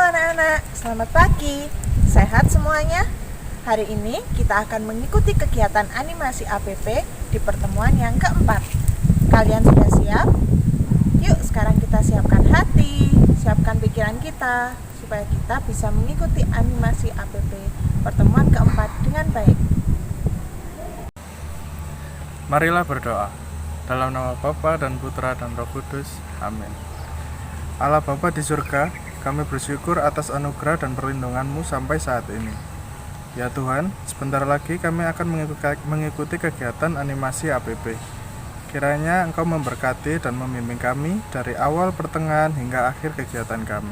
anak-anak, selamat pagi. Sehat semuanya? Hari ini kita akan mengikuti kegiatan animasi APP di pertemuan yang keempat. Kalian sudah siap? Yuk sekarang kita siapkan hati, siapkan pikiran kita, supaya kita bisa mengikuti animasi APP pertemuan keempat dengan baik. Marilah berdoa. Dalam nama Bapa dan Putra dan Roh Kudus. Amin. Allah Bapa di surga, kami bersyukur atas anugerah dan perlindungan-Mu sampai saat ini. Ya Tuhan, sebentar lagi kami akan mengikuti kegiatan animasi APP. Kiranya Engkau memberkati dan membimbing kami dari awal, pertengahan, hingga akhir kegiatan kami.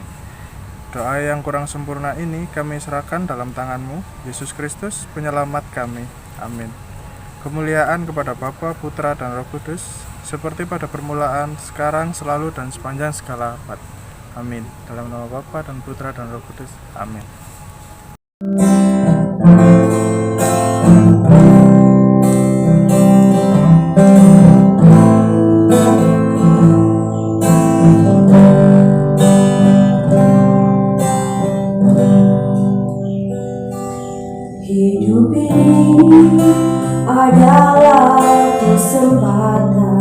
Doa yang kurang sempurna ini kami serahkan dalam tangan-Mu, Yesus Kristus, penyelamat kami. Amin. Kemuliaan kepada Bapa, Putra, dan Roh Kudus, seperti pada permulaan, sekarang, selalu, dan sepanjang segala abad. Amin. Dalam nama Bapa dan Putra dan Roh Kudus. Amin. Hidup ini adalah kesempatan.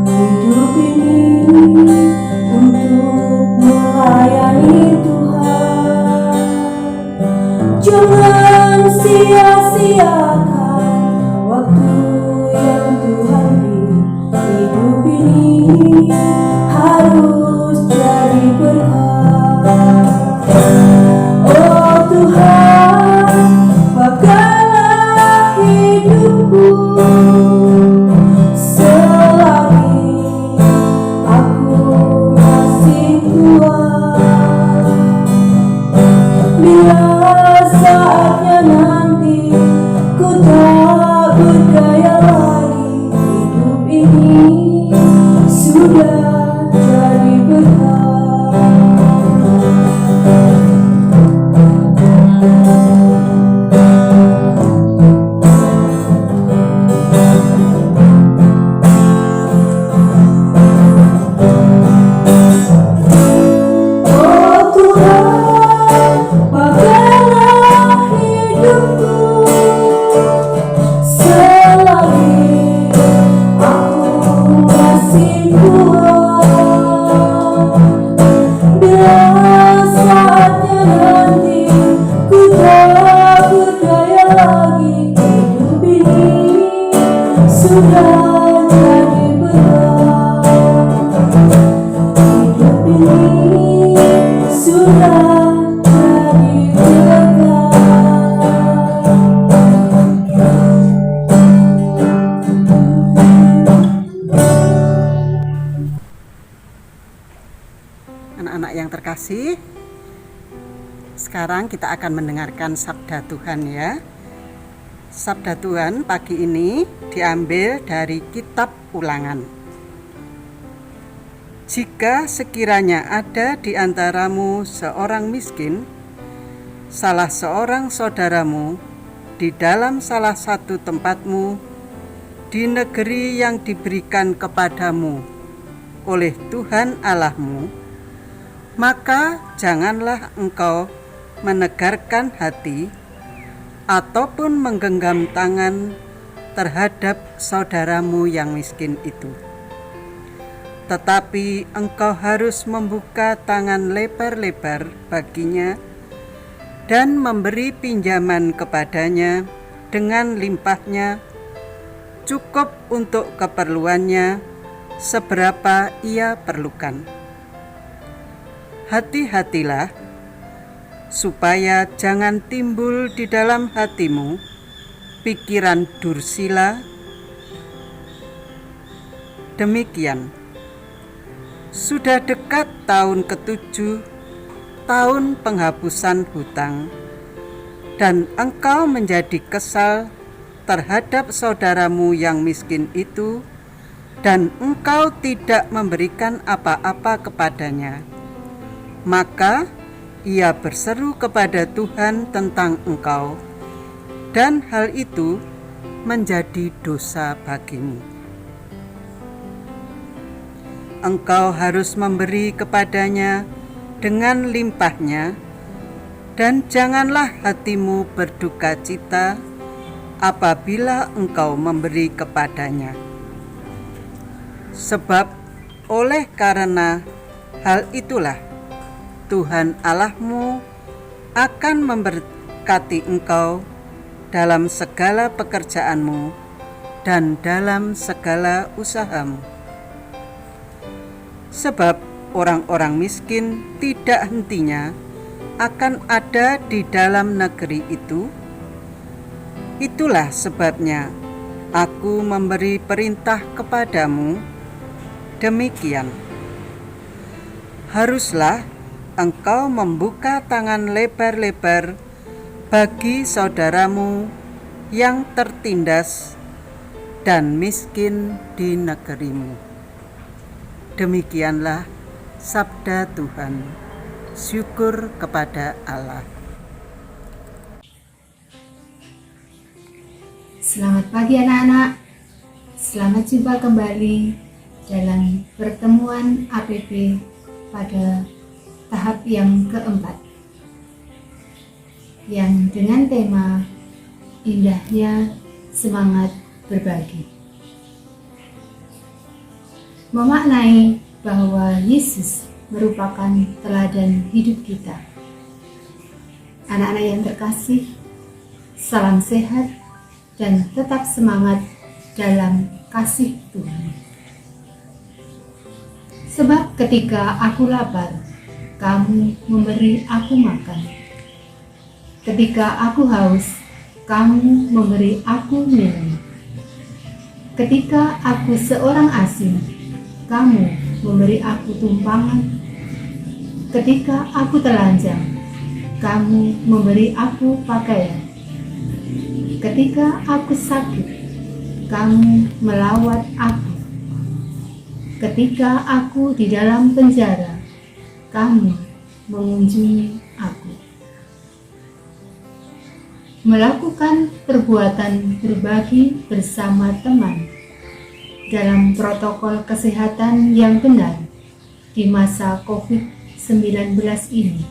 Hidup ini untuk melayani Tuhan. Jangan sia-siakan waktu yang Tuhan beri. Hidup ini harus jadi berkah. sudah jadi dekat. Anak-anak yang terkasih, sekarang kita akan mendengarkan sabda Tuhan ya. Sabda Tuhan pagi ini diambil dari kitab Ulangan. Jika sekiranya ada di antaramu seorang miskin, salah seorang saudaramu di dalam salah satu tempatmu di negeri yang diberikan kepadamu oleh Tuhan Allahmu, maka janganlah engkau menegarkan hati ataupun menggenggam tangan terhadap saudaramu yang miskin itu. Tetapi engkau harus membuka tangan lebar-lebar baginya dan memberi pinjaman kepadanya dengan limpahnya, cukup untuk keperluannya seberapa ia perlukan. Hati-hatilah, supaya jangan timbul di dalam hatimu pikiran dursila. Demikian, sudah dekat tahun ke-7, tahun penghapusan hutang, dan engkau menjadi kesal terhadap saudaramu yang miskin itu, dan engkau tidak memberikan apa-apa kepadanya. Maka ia berseru kepada Tuhan tentang engkau, dan hal itu menjadi dosa bagimu. Engkau harus memberi kepadanya dengan limpahnya, dan janganlah hatimu berduka cita apabila engkau memberi kepadanya. Sebab oleh karena hal itulah Tuhan Allahmu akan memberkati engkau dalam segala pekerjaanmu dan dalam segala usahamu. Sebab orang-orang miskin tidak hentinya akan ada di dalam negeri itu. Itulah sebabnya aku memberi perintah kepadamu demikian. Haruslah engkau membuka tangan lebar-lebar bagi saudaramu yang tertindas dan miskin di negerimu. Demikianlah sabda Tuhan. Syukur kepada Allah. Selamat pagi anak-anak. Selamat jumpa kembali dalam pertemuan APP pada tahap yang keempat, yang dengan tema indahnya semangat berbagi. Memaknai bahwa Yesus merupakan teladan hidup kita. Anak-anak yang terkasih, salam sehat dan tetap semangat dalam kasih Tuhan. Sebab ketika aku lapar, kamu memberi aku makan. Ketika aku haus, kamu memberi aku minum. Ketika aku seorang asing, kamu memberi aku tumpangan. Ketika aku telanjang, kamu memberi aku pakaian. Ketika aku sakit, kamu melawat aku. Ketika aku di dalam penjara, kamu mengunjungi aku. Melakukan perbuatan berbagi bersama teman dalam protokol kesehatan yang benar di masa COVID-19 ini.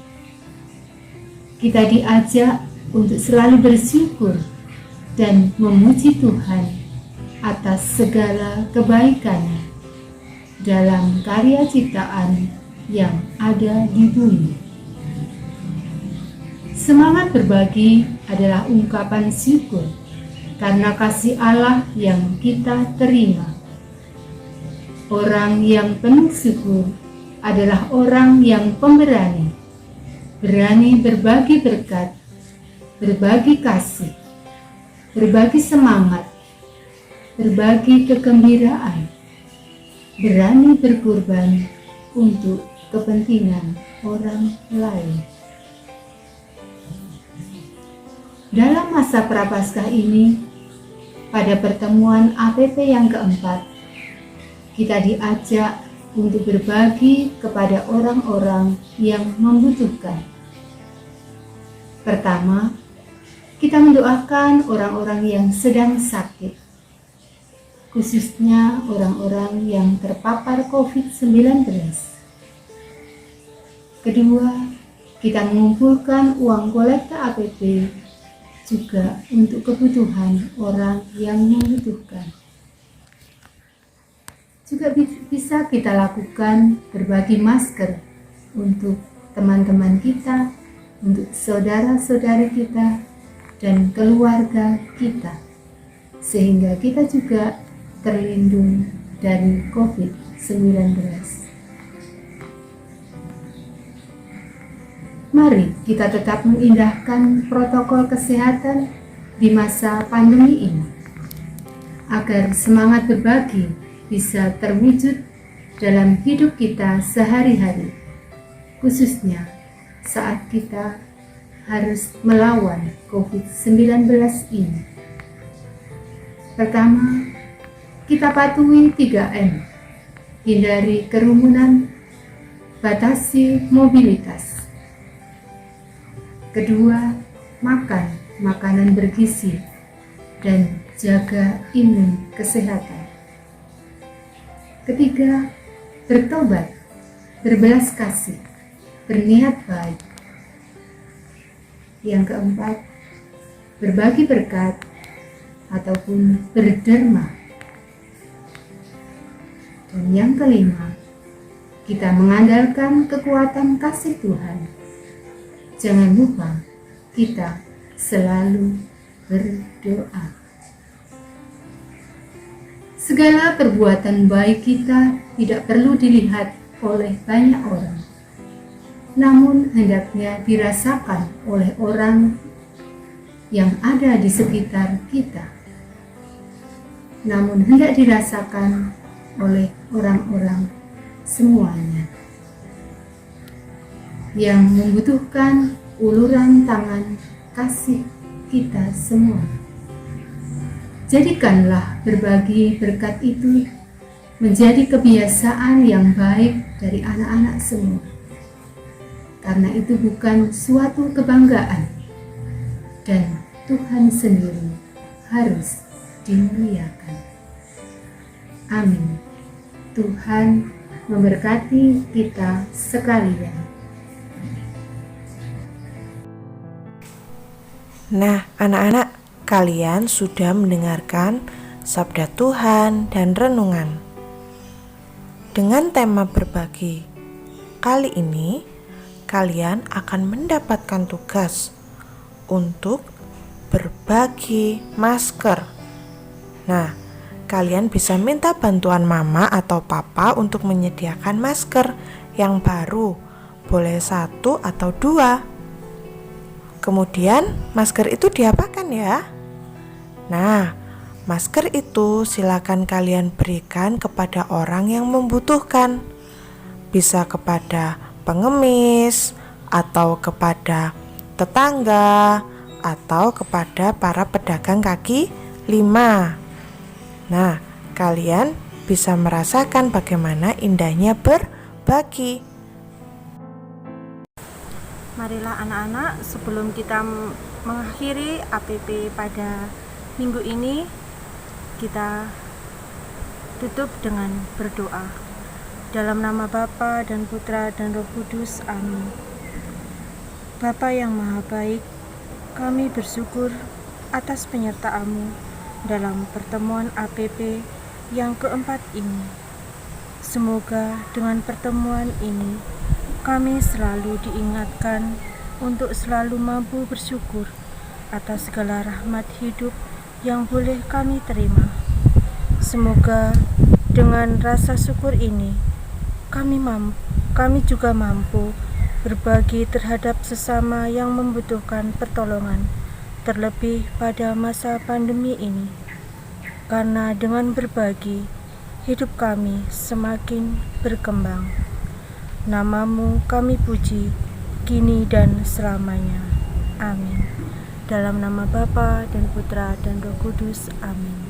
Kita diajak untuk selalu bersyukur dan memuji Tuhan atas segala kebaikannya dalam karya ciptaan yang ada di bumi. Semangat berbagi adalah ungkapan syukur karena kasih Allah yang kita terima. Orang yang penuh syukur adalah orang yang pemberani, berani berbagi berkat, berbagi kasih, berbagi semangat, berbagi kegembiraan, berani berkorban untuk kepentingan orang lain. Dalam masa Prapaskah ini, pada pertemuan APP yang keempat, kita diajak untuk berbagi kepada orang-orang yang membutuhkan. Pertama, kita mendoakan orang-orang yang sedang sakit, khususnya orang-orang yang terpapar COVID-19. Kedua, kita mengumpulkan uang kolekta APP juga untuk kebutuhan orang yang membutuhkan. Juga bisa kita lakukan berbagi masker untuk teman-teman kita, untuk saudara-saudari kita, dan keluarga kita, sehingga kita juga terlindung dari COVID-19. Mari kita tetap mengindahkan protokol kesehatan di masa pandemi ini, agar semangat berbagi bisa terwujud dalam hidup kita sehari-hari, khususnya saat kita harus melawan COVID-19 ini. Pertama, kita patuhi 3M, hindari kerumunan, batasi mobilitas. Kedua, makan makanan bergizi dan jaga imun kesehatan. Ketiga, bertobat, berbelas kasih, berniat baik. Yang keempat, berbagi berkat ataupun berderma. Dan yang kelima, kita mengandalkan kekuatan kasih Tuhan. Jangan lupa, kita selalu berdoa. Segala perbuatan baik kita tidak perlu dilihat oleh banyak orang, namun hendaknya dirasakan oleh orang yang ada di sekitar kita. Namun hendak dirasakan oleh orang-orang semuanya yang membutuhkan uluran tangan kasih kita semua. Jadikanlah berbagi berkat itu menjadi kebiasaan yang baik dari anak-anak semua, karena itu bukan suatu kebanggaan, dan Tuhan sendiri harus dimuliakan. Amin. Tuhan memberkati kita sekalian. Nah, anak-anak, kalian sudah mendengarkan sabda Tuhan dan renungan dengan tema berbagi. Kali ini, kalian akan mendapatkan tugas untuk berbagi masker. Nah, kalian bisa minta bantuan mama atau papa untuk menyediakan masker yang baru, boleh 1 atau 2. Kemudian masker itu diapakan ya? Nah, masker itu silakan kalian berikan kepada orang yang membutuhkan. Bisa kepada pengemis, atau kepada tetangga, atau kepada para pedagang kaki 5. Nah, kalian bisa merasakan bagaimana indahnya berbagi. Marilah anak-anak, sebelum kita mengakhiri APP pada minggu ini, kita tutup dengan berdoa. Dalam nama Bapa dan Putra dan Roh Kudus, amin. Bapa yang Maha Baik, kami bersyukur atas penyertaan-Mu dalam pertemuan APP yang keempat ini. Semoga dengan pertemuan ini kami selalu diingatkan untuk selalu mampu bersyukur atas segala rahmat hidup yang boleh kami terima. Semoga dengan rasa syukur ini kami juga mampu berbagi terhadap sesama yang membutuhkan pertolongan, terlebih pada masa pandemi ini. Karena dengan berbagi, hidup kami semakin berkembang. Namamu kami puji, kini dan selamanya. Amin. Dalam nama Bapa dan Putra dan Roh Kudus. Amin.